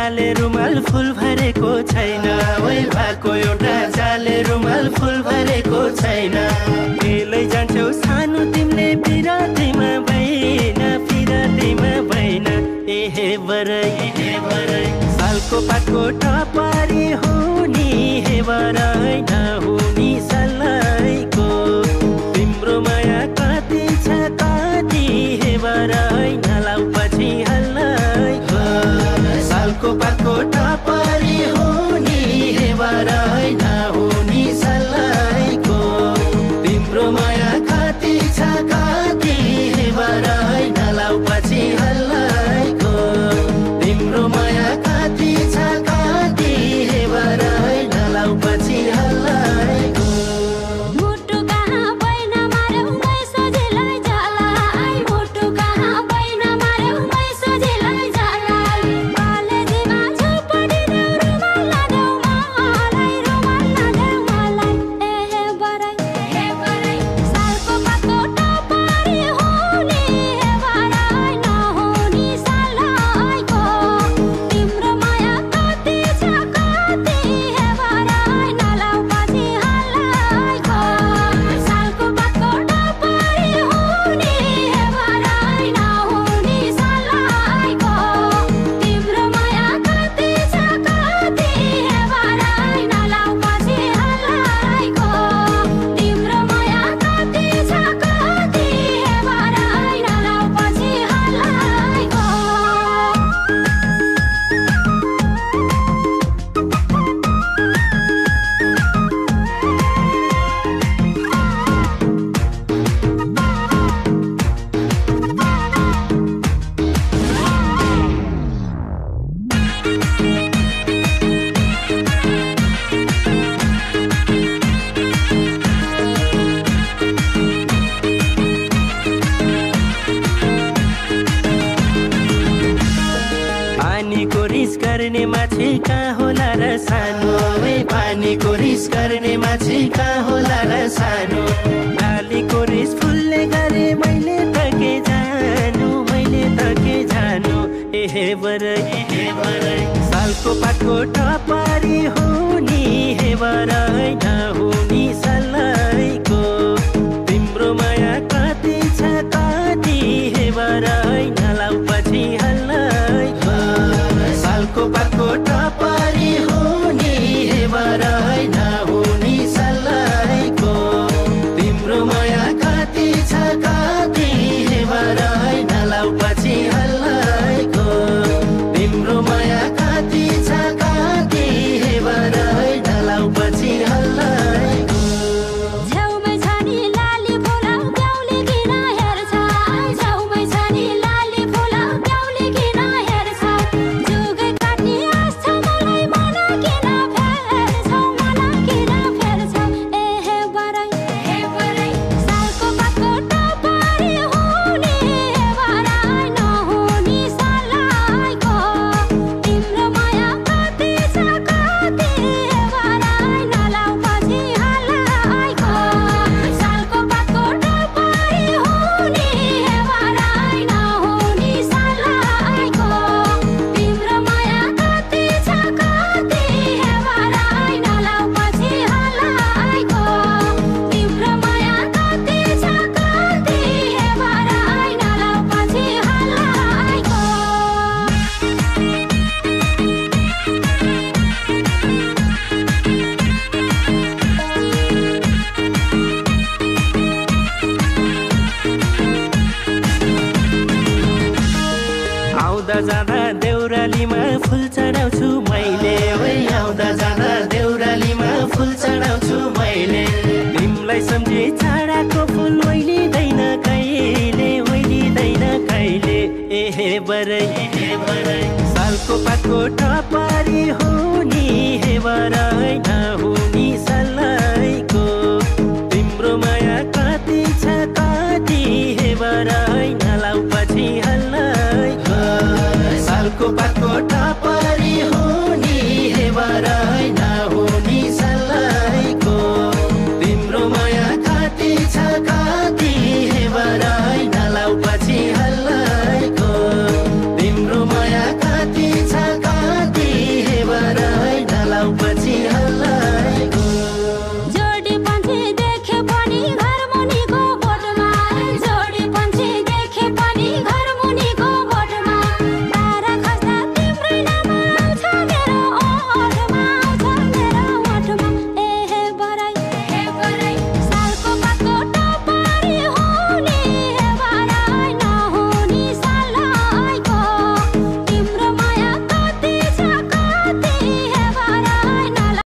जाले रुमाल फुल भरेको छैन ओइ भएको एउटा जाले रुमाल फुल भरेको छैन केलै जान्छौ सानो तिमीले पिरातीमा भइन एहे बरै सालको पातको टपारी हुनी हे बरै नहुनी सल्लाइको तिम्रो माया कति छ कति हे बरै नलाउ पछि हल्लाइको सालको पातको टपारी हुनी हे बरै नहुनी सल्लाइको तिम्रो माया कति छ कति हे बरै नलाउ पछि हल्लाइको तिम्रो माया कति छ कति हे बरै नलाउ पछि हल्लाइको मुटु कहाँ बैन मार्यौ मै सोझिलै जलाई मुटु कहाँ बैन मार्यौ मै सोझिलै जलाई कलेजीमा झुपडी देऊ रुमाल नदेऊ मलाई एहे बरै सालको पातको टपारी हुनी हे बरै नहुनी सल्लाइको तिम्रो माया कति छ कति हे बरै नलाउ पछि हल्लाइको सालको पातको टपारी हुनी हे बरै नहुनी सल्लाइको तिम्रो माया कति छ कति हे बरै नलाउ पछि हल्लाइको तिम्रो माया कति छ कति हे बरै नलाउ पछि हल्लाइको पानीको रिस गर्ने माछी कहाँ होला र सानो ए पानीको रिस गर्ने माछी कहाँ होला र सानो डालीको रिस फुल्ने गरे मैले त के जानु एहे बरै सालको पातको टपारी हो